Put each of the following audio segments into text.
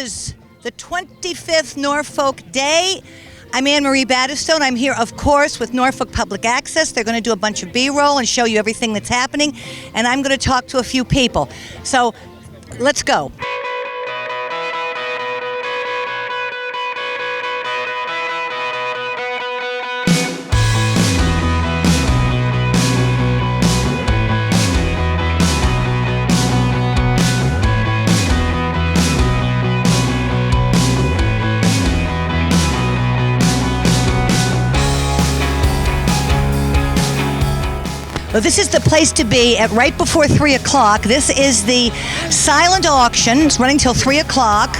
is the 25th Norfolk Day. I'm Anne-Marie Battistone. I'm here, of course, with Norfolk Public Access. They're going to do a bunch of B-roll and show you everything that's happening. And I'm going to talk to a few people. So let's go. Well, this is the place to be at right before 3 o'clock. This is the silent auction. It's running till 3 o'clock,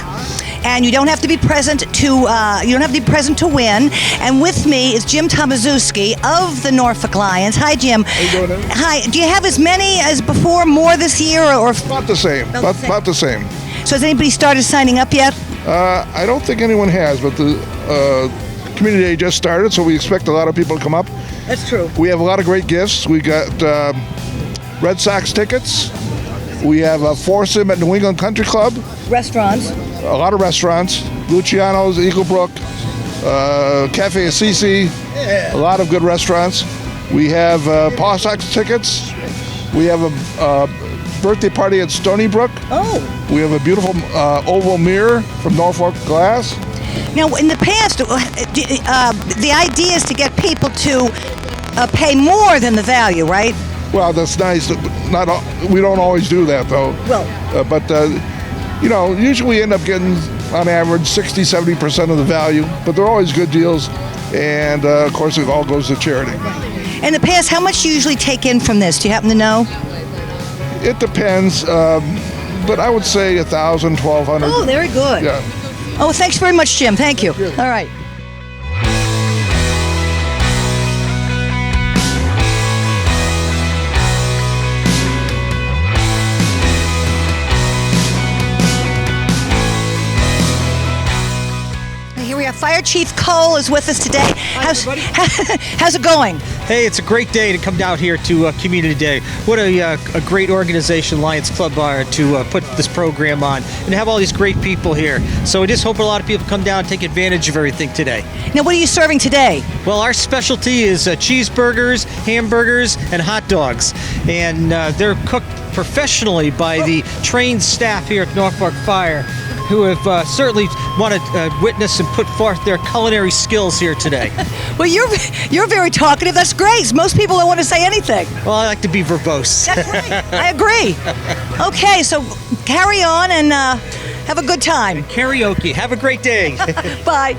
and you don't have to be present to win. And with me is Jim Tomaszewski of the Norfolk Lions. Hi, Jim. How you doing? Hi. Do you have as many as before? More this year, or About the same. About the same. So has anybody started signing up yet? I don't think anyone has, but the Community Day just started, so we expect a lot of people to come up. That's true. We have a lot of great gifts. We got Red Sox tickets. We have a foursome at New England Country Club. Restaurants. A lot of restaurants. Luciano's, Eaglebrook, Cafe Assisi. A lot of good restaurants. We have Paw Sox tickets. We have a birthday party at Stony Brook. Oh. We have a beautiful oval mirror from Norfolk Glass. Now, in the past, the idea is to get people to pay more than the value, right? Well, that's nice. We don't always do that, though. Well, But usually we end up getting, on average, 60-70% of the value. But they're always good deals. And, of course, it all goes to charity. in the past, how much do you usually take in from this? Do you happen to know? It depends. But I would say 1,000, 1,200. Oh, very good. Yeah. Oh, thanks very much, Jim. Thank you. All right. Here we are. Fire Chief Cole is with us today. How's it going? Hey, it's a great day to come down here to Community Day. What a great organization Lions Club are to put this program on and have all these great people here. So we just hope a lot of people come down and take advantage of everything today. Now, what are you serving today? Well, our specialty is cheeseburgers, hamburgers, and hot dogs. And they're cooked professionally by the trained staff here at Norfolk Fire, who have certainly want to witness and put forth their culinary skills here today. Well, you're very talkative. That's great. Most people don't want to say anything. Well, I like to be verbose. That's right. I agree. Okay, so carry on and have a good time. Karaoke. Have a great day. Bye.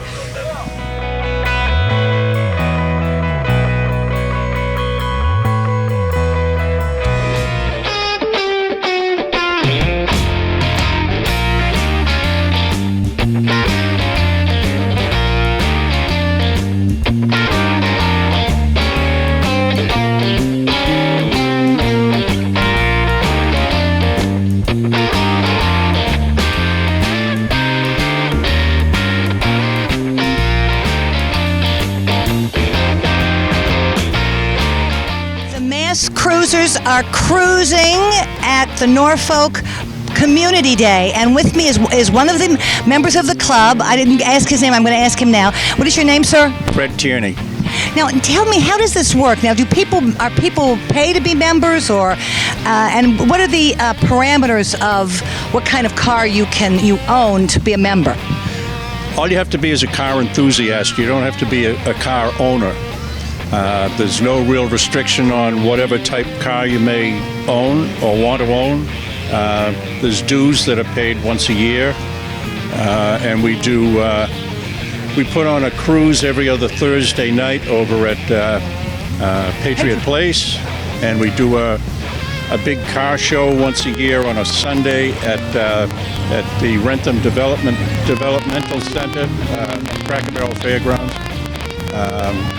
Cruisers are cruising at the Norfolk Community Day, and with me is one of the members of the club. I didn't ask his name. I'm going to ask him now. What is your name, sir? Fred Tierney. Now, tell me, how does this work? Now, are people pay to be members, or and what are the parameters of what kind of car you own to be a member? All you have to be is a car enthusiast. You don't have to be a car owner. There's no real restriction on whatever type car you may own or want to own. There's dues that are paid once a year, and we put on a cruise every other Thursday night over at Patriot Place, and we do a big car show once a year on a Sunday at the Rentham Developmental Center, Cracker Barrel Fairgrounds.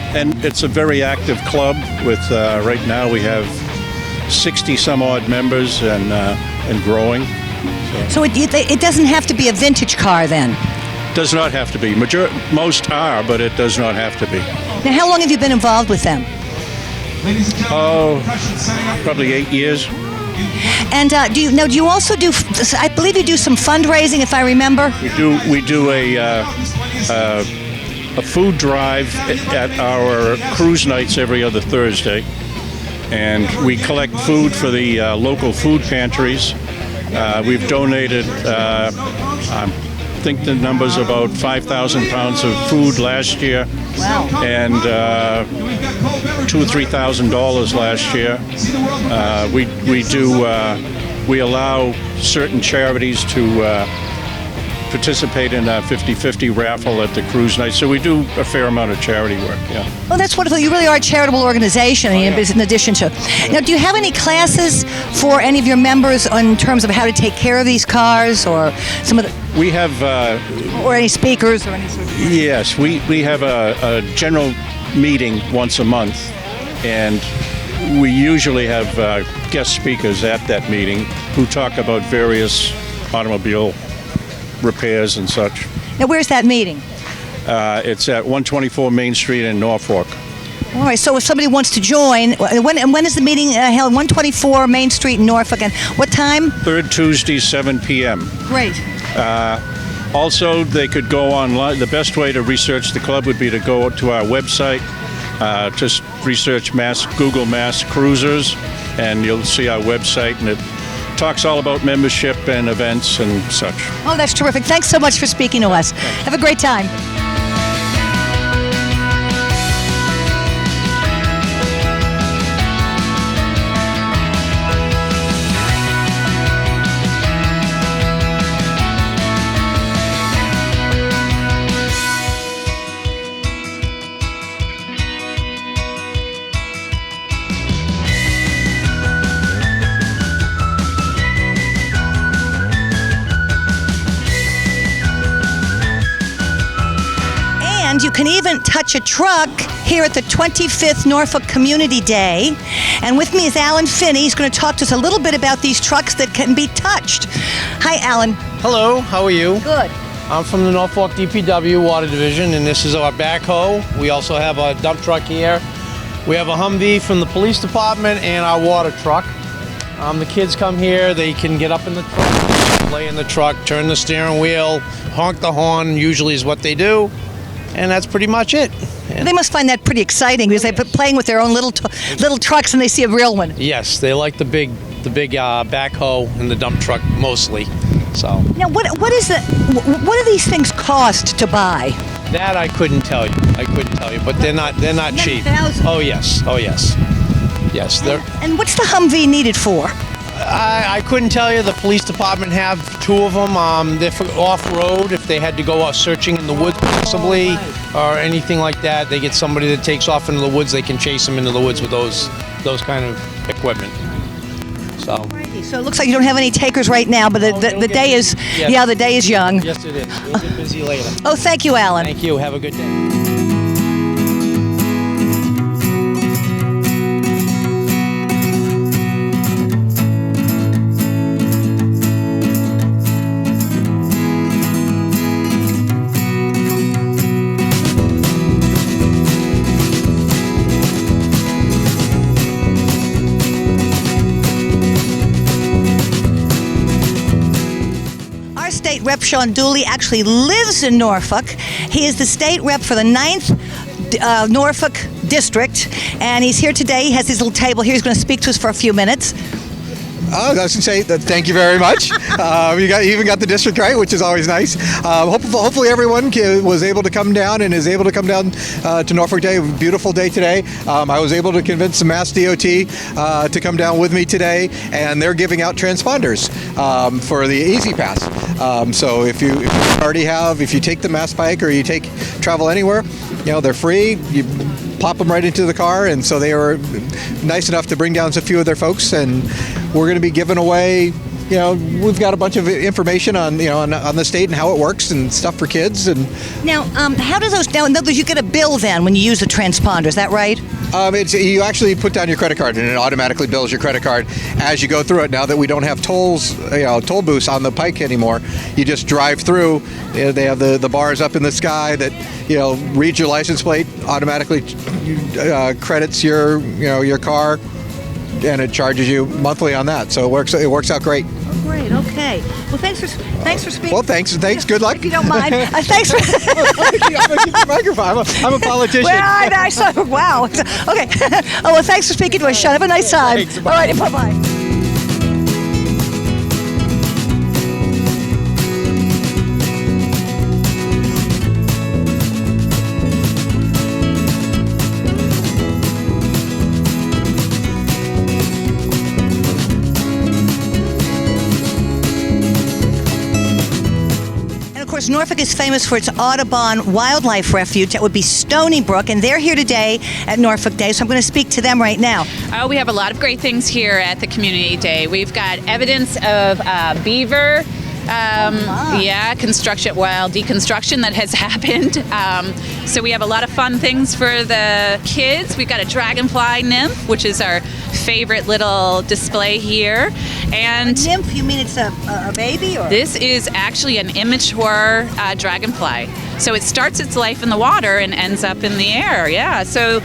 And it's a very active club with, right now we have 60 some odd members and growing. So it doesn't have to be a vintage car then? Does not have to be. Most are, but it does not have to be. Now, how long have you been involved with them? Oh, probably 8 years. And do you also do? I believe you do some fundraising, if I remember. We do a food drive at our cruise nights every other Thursday, and we collect food for the local food pantries. We've donated, I think the number's about 5,000 pounds of food last year. Wow. And $2,000 or $3,000 last year. We allow certain charities to participate in a 50-50 raffle at the cruise night. So we do a fair amount of charity work, yeah. Oh, that's wonderful. You really are a charitable organization, in addition to. Now, do you have any classes for any of your members in terms of how to take care of these cars, or some of the, We have... or any speakers, or any sort of... Yes, we have a general meeting once a month, and we usually have guest speakers at that meeting who talk about various automobile repairs and such. Now, where's that meeting? It's at 124 Main Street in Norfolk. All right, so if somebody wants to join, when is the meeting held? 124 Main Street in Norfolk, and what time? Third Tuesday, 7 p.m. Great. Also, they could go online. The best way to research the club would be to go to our website, just research Google Mass Cruisers, and you'll see our website, and it talks all about membership and events and such. Oh, that's terrific. Thanks so much for speaking to us. Have a great time. And you can even touch a truck here at the 25th Norfolk Community Day. And with me is Alan Finney. He's going to talk to us a little bit about these trucks that can be touched. Hi, Alan. Hello, how are you? Good. I'm from the Norfolk DPW Water Division, and this is our backhoe. We also have a dump truck here. We have a Humvee from the police department and our water truck. The kids come here, they can get up in the truck, lay in the truck, turn the steering wheel, honk the horn, usually is what they do. And that's pretty much it. They must find that pretty exciting because they're playing with their own little trucks and they see a real one. Yes, they like the big backhoe and the dump truck mostly. So Now, what do these things cost to buy? that I couldn't tell you. But they're not cheap. 9,000. Oh yes. Yes, they're. And what's the Humvee needed for? I couldn't tell you. The police department have two of them. They're for off-road if they had to go out searching in the woods possibly, or anything like that. They get somebody that takes off into the woods. They can chase them into the woods with those kind of equipment. So So it looks like you don't have any takers right now, but the day is the day is young. yes, it is. We'll get busy later. Oh, thank you, Alan. Thank you. Have a good day. State Rep Sean Dooley actually lives in Norfolk. He is the state rep for the 9th Norfolk District, and he's here today. He has his little table here. He's going to speak to us for a few minutes. I was going to say that thank you very much. You even got the district right, which is always nice. Hopefully everyone was able to come down and is able to come down to Norfolk Day. Beautiful day today. I was able to convince the Mass DOT to come down with me today, and they're giving out transponders for the Easy Pass. So if you take the Mass Bike or you travel anywhere, they're free. You plop them right into the car, and so they were nice enough to bring down a few of their folks, and we're going to be giving away. We've got a bunch of information on the state and how it works and stuff for kids. And now, how do those? Now, in other words, you get a bill then when you use the transponder. Is that right? You actually put down your credit card, and it automatically bills your credit card as you go through it. Now that we don't have toll booths on the Pike anymore, you just drive through. They have the bars up in the sky that reads your license plate, automatically credits your car it charges you monthly on that. So it works out great. Oh, great. Okay. Well, thanks for speaking. Well, thanks. Good luck. If you don't mind. Thanks for. I'm gonna keep the microphone. I'm a politician. Well, I saw. Wow. Okay. Oh well, thanks for speaking to us, Sean. Have a nice time. Thanks. All right. Bye bye. Norfolk is famous for its Audubon Wildlife Refuge. That would be Stony Brook, and they're here today at Norfolk Day, so I'm going to speak to them right now. We have a lot of great things here at the Community Day. We've got evidence of beaver, deconstruction that has happened. So we have a lot of fun things for the kids. We've got a dragonfly nymph, which is our favorite little display here. And A nymph? You mean it's a baby? Or? This is actually an immature dragonfly. So it starts its life in the water and ends up in the air. Yeah. So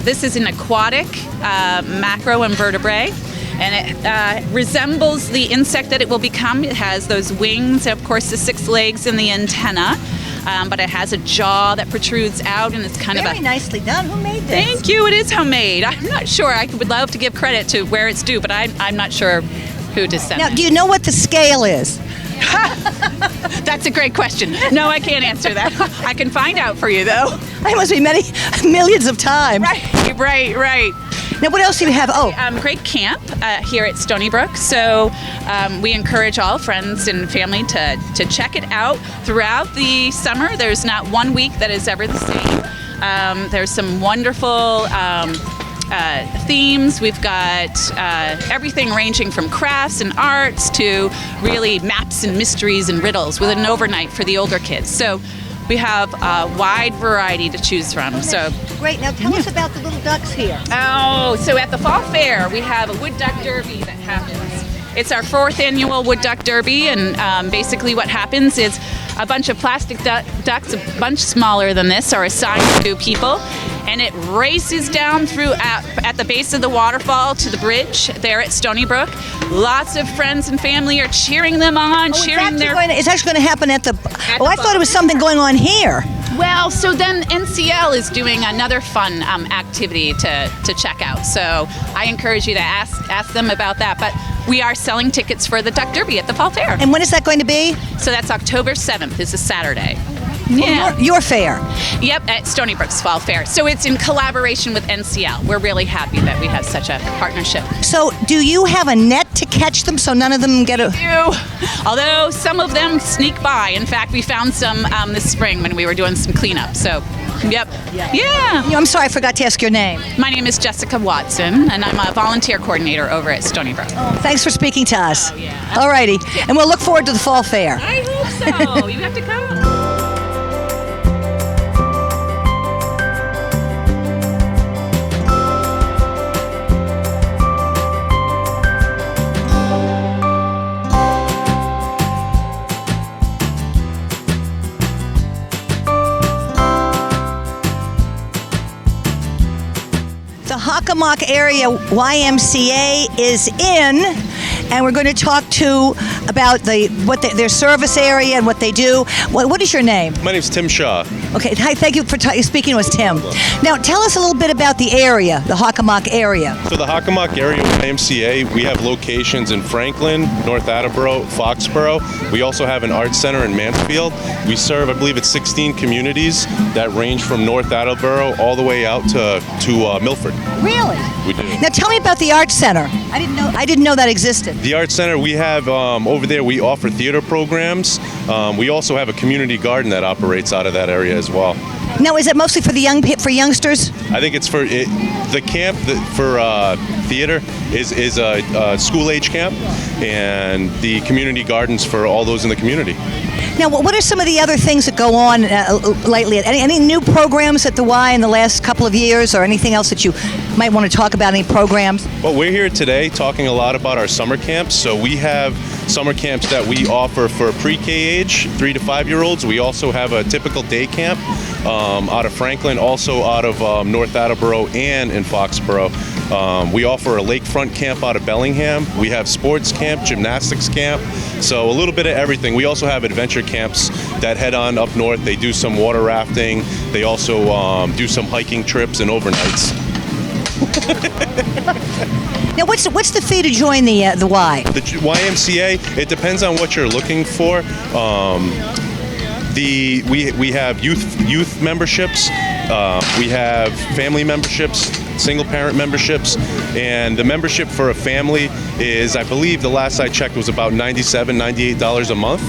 this is an aquatic macroinvertebrate. And it resembles the insect that it will become. It has those wings, and of course the 6 legs and the antenna, but it has a jaw that protrudes out, and it's kind Very of nicely done. Who made this? Thank you. It is homemade. I'm not sure. I would love to give credit to where it's due, but I'm not sure who to send Now, it. do you know what the scale is? That's a great question. No, I can't answer that. I can find out for you, though. It must be many millions of times. Right. Now, what else do you have? Oh, Great camp here at Stony Brook. So we encourage all friends and family to check it out throughout the summer. There's not one week that is ever the same. There's some wonderful themes. We've got everything ranging from crafts and arts to really maps and mysteries and riddles with an overnight for the older kids. So we have a wide variety to choose from. So great. Now, tell us about the little ducks here. Oh, so at the Fall Fair, we have a wood duck derby that happens. It's our 4th annual wood duck derby, and basically what happens is a bunch of plastic ducks, a bunch smaller than this, are assigned to people, and it races down through at the base of the waterfall to the bridge there at Stony Brook. Lots of friends and family are cheering them on, cheering their... It's actually going to happen at the... I thought it was something going on here. Well, so then NCL is doing another fun activity to check out. So I encourage you to ask them about that. But we are selling tickets for the Duck Derby at the Fall Fair. And when is that going to be? So that's October 7th. It's a Saturday. Yeah. Your fair. Yep, at Stony Brook's Fall Fair. So it's in collaboration with NCL. We're really happy that we have such a partnership. So do you have a net to catch them so none of them get a... Although some of them sneak by. In fact, we found some this spring when we were doing some cleanup. So, yep. Yeah. I'm sorry, I forgot to ask your name. My name is Jessica Watson, and I'm a volunteer coordinator over at Stony Brook. Thanks for speaking to us. Oh, yeah. All righty. And we'll look forward to the Fall Fair. I hope so. You have to come. The Hockomock Area YMCA is in, and we're going to talk about their service area and what they do. What is your name? My name's Tim Shaw. Okay, hi, thank you for speaking to us, Tim. Now, tell us a little bit about the area, the Hockomock area. So the Hockomock Area YMCA, we have locations in Franklin, North Attleboro, Foxborough. We also have an arts center in Mansfield. We serve, I believe it's 16 communities that range from North Attleboro all the way out to Milford. Really? We do. Now, tell me about the Arts Center. I didn't know that existed. The Arts Center, we have over there, we offer theater programs. We also have a community garden that operates out of that area as well. Now, is it mostly for the youngsters? I think it's for the camp for theater is a school-age camp, and the community gardens for all those in the community. Now, what are some of the other things that go on lately? Any new programs at the Y in the last couple of years, or anything else that you might want to talk about, any programs? Well, we're here today talking a lot about our summer camps. So we have summer camps that we offer for pre-K age, 3 to 5-year-olds. We also have a typical day camp out of Franklin, also out of North Attleboro and in Foxborough. We offer a lakefront camp out of Bellingham. We have sports camp, gymnastics camp, so a little bit of everything. We also have adventure camps that head on up north. They do some water rafting. They also do some hiking trips and overnights. Now, what's the fee to join the Y? The YMCA, it depends on what you're looking for. We have youth memberships, we have family memberships, single parent memberships, and the membership for a family is, I believe the last I checked was about $97, $98 a month.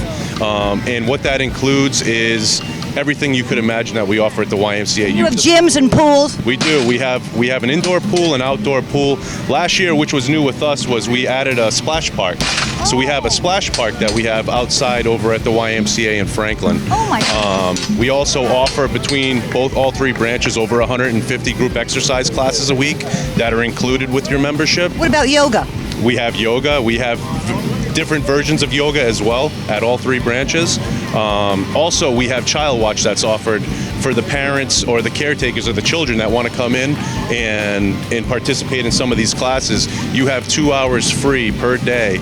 And what that includes is everything you could imagine that we offer at the YMCA. You have gyms and pools? We do. We have an indoor pool, an outdoor pool. Last year, which was new with us, was we added a splash park. So we have a splash park that we have outside over at the YMCA in Franklin. Oh my God. We also offer between all three branches over 150 group exercise classes a week that are included with your membership. What about yoga? We have yoga. We have different versions of yoga as well at all three branches. Also, we have Child Watch that's offered for the parents or the caretakers of the children that want to come in and participate in some of these classes. You have 2 hours free per day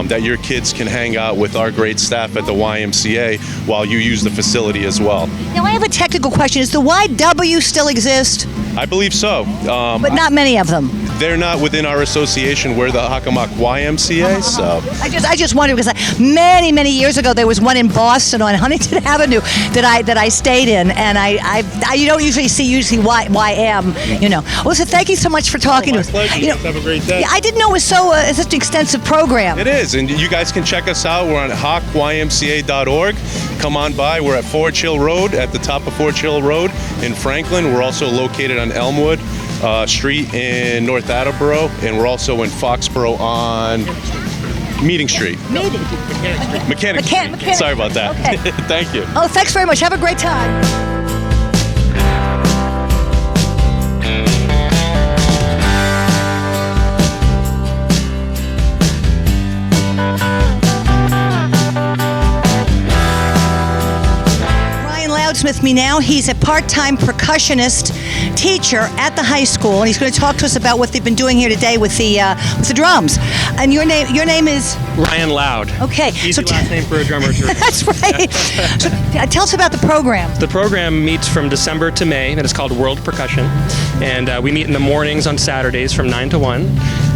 that your kids can hang out with our great staff at the YMCA while you use the facility as well. Now, I have a technical question. Does the YW still exist? I believe so. But not many of them. They're not within our association. We're the Hockomock YMCA, so. I just wonder because many years ago there was one in Boston on Huntington Avenue that I stayed in, and I you don't usually see YM, you know. Well, so thank you so much for talking to us. Pleasure. You know, Have a great day. yeah, I didn't know it was such an extensive program. It is, and you guys can check us out. We're on hawkymca.org. Come on by. We're at Forge Hill Road, at the top of Forge Hill Road in Franklin. We're also located on Elmwood Street in North Attleboro, and we're also in Foxborough on Meeting Street. Mechanic Street. Sorry about that. Okay. Thank you. Oh, thanks very much. Have a great time. With me now. He's a part-time percussionist teacher at the high school, and he's going to talk to us about what they've been doing here today with the drums. And your name is Ryan Loud. Okay. Easy last name for a drummer. That's right. So, tell us about the program. The program meets from December to May, and it's called World Percussion. And we meet in the mornings on Saturdays from 9 to 1.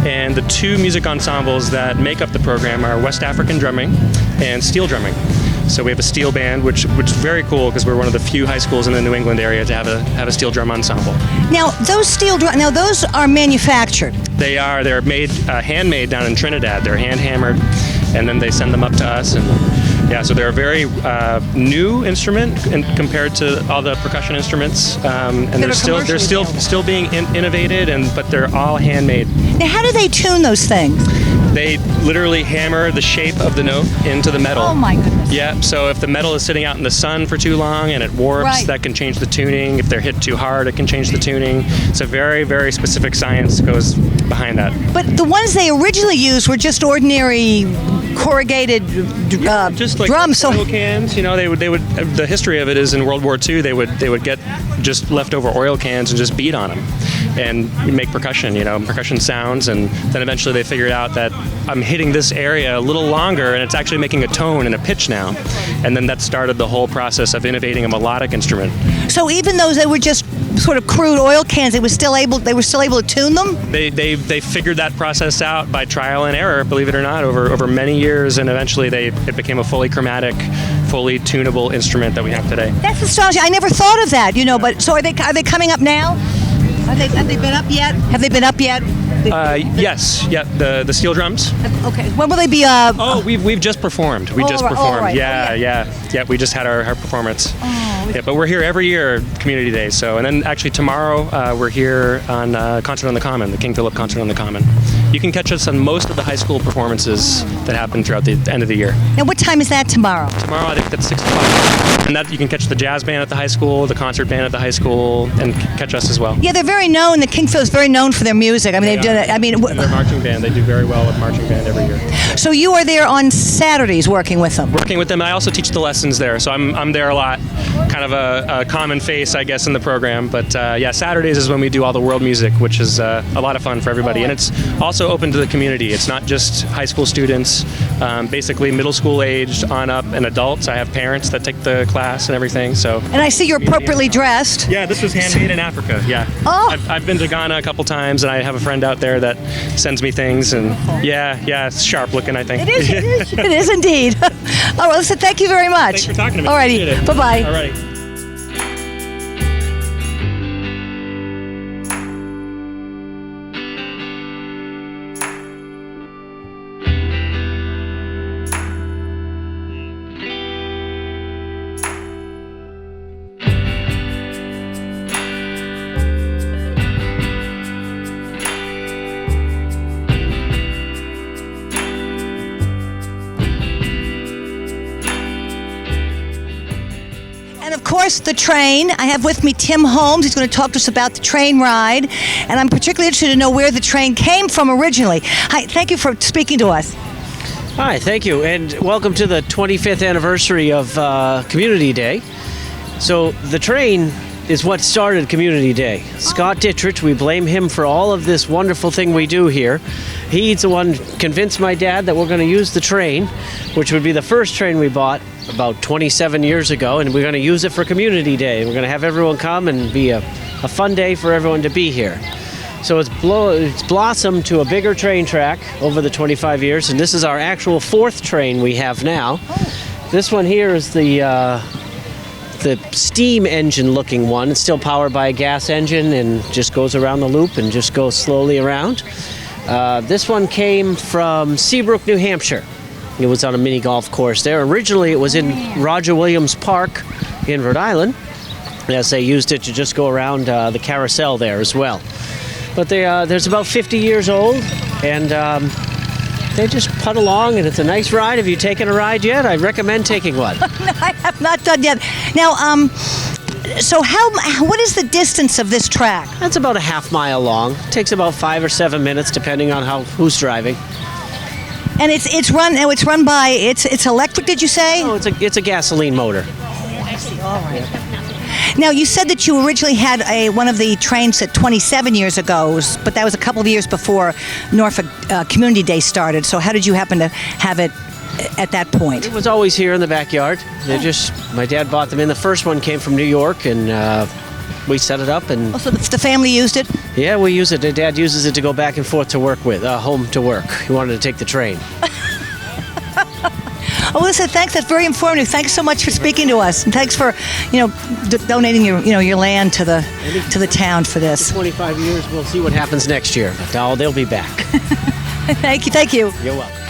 And the two music ensembles that make up the program are West African drumming and steel drumming. So we have a steel band, which is very cool because we're one of the few high schools in the New England area to have a steel drum ensemble. Now those are manufactured. They are. They're made handmade down in Trinidad. They're hand hammered, and then they send them up to us. And yeah, so they're a very new instrument compared to all the percussion instruments, and they're still being innovated, but they're all handmade. Now, how do they tune those things? They literally hammer the shape of the note into the metal. Oh my goodness. Yeah, so if the metal is sitting out in the sun for too long and it warps, right, that can change the tuning. If they're hit too hard, it can change the tuning. It's a very, very specific science goes behind that. But the ones they originally used were just ordinary corrugated just like drums. Oil cans, you know, they would. The history of it is in World War II, they would get just leftover oil cans and just beat on them and make percussion, percussion sounds, and then eventually they figured out that I'm hitting this area a little longer and it's actually making a tone and a pitch now. And then that started the whole process of innovating a melodic instrument. So even though they were just sort of crude oil cans, they were still able to tune them? They figured that process out by trial and error, believe it or not, over many years, and eventually it became a fully chromatic, fully tunable instrument that we have today. That's astonishing. I never thought of that, but so are they coming up now? Have they been up yet? Yes. Yeah. The steel drums. Okay. When will they be? We've just performed. We just performed. Right. Yeah. We just had our performance. Oh, Yeah, but we're here every year, Community Day. So, and then actually tomorrow we're here on Concert on the Common, the King Philip Concert on the Common. You can catch us on most of the high school performances that happen throughout the end of the year. Now, what time is that tomorrow? Tomorrow, I think that's 6 o'clock. And that you can catch the jazz band at the high school, the concert band at the high school, and catch us as well. Yeah, they're very known. The King Philip's very known for their music. I mean, they've done it. I mean, and their marching band, they do very well with marching band every year. So you are there on Saturdays working with them? Working with them. I also teach the lessons there, so I'm there a lot. kind of a common face, I guess, in the program. But yeah, Saturdays is when we do all the world music, which is a lot of fun for everybody. And it's also open to the community. It's not just high school students, basically middle school aged on up and adults. I have parents that take the class and everything. So. And I see you're appropriately dressed. Yeah, this was handmade in Africa. Yeah. Oh. I've been to Ghana a couple times, and I have a friend out there that sends me things. And yeah, it's sharp looking, I think. It is. It is indeed. All right, listen, thank you very much. Thanks for talking to me. All righty. Appreciate it. Bye-bye. All right. And of course, the train. I have with me Tim Holmes. He's going to talk to us about the train ride. And I'm particularly interested to know where the train came from originally. Hi, thank you for speaking to us. Hi, thank you, and welcome to the 25th anniversary of Community Day. So the train is what started Community Day. Scott Dittrich, we blame him for all of this wonderful thing we do here. He's the one who convinced my dad that we're going to use the train, which would be the first train we bought about 27 years ago, and we're going to use it for Community Day. We're going to have everyone come and be a fun day for everyone to be here. So it's blossomed to a bigger train track over the 25 years, and this is our actual fourth train we have now. This one here is the steam engine looking one. It's still powered by a gas engine and just goes around the loop and just goes slowly around. This one came from Seabrook, New Hampshire. It was on a mini golf course there. Originally it was in Roger Williams Park in Rhode Island, as they used it to just go around the carousel there as well. But there's about 50 years old, and they just putt along, and it's a nice ride. Have you taken a ride yet? I recommend taking one. No, I have not done yet. Now, so what is the distance of this track? That's about a half-mile long. It takes about 5 or 7 minutes, depending on who's driving. And it's run by it's electric. Did you say? No, it's a gasoline motor. I see. All right. Now, you said that you originally had one of the trains at 27 years ago, but that was a couple of years before Norfolk Community Day started. So how did you happen to have it at that point? It was always here in the backyard. My dad bought them in. The first one came from New York, and we set it up. And so the family used it? Yeah, we use it. Dad uses it to go back and forth to work with, home to work. He wanted to take the train. Oh, listen, thanks. That's very informative. Thanks so much for speaking to us, and thanks for, donating your land to the town for this. For 25 years, we'll see what happens next year. But they'll be back. Thank you. You're welcome.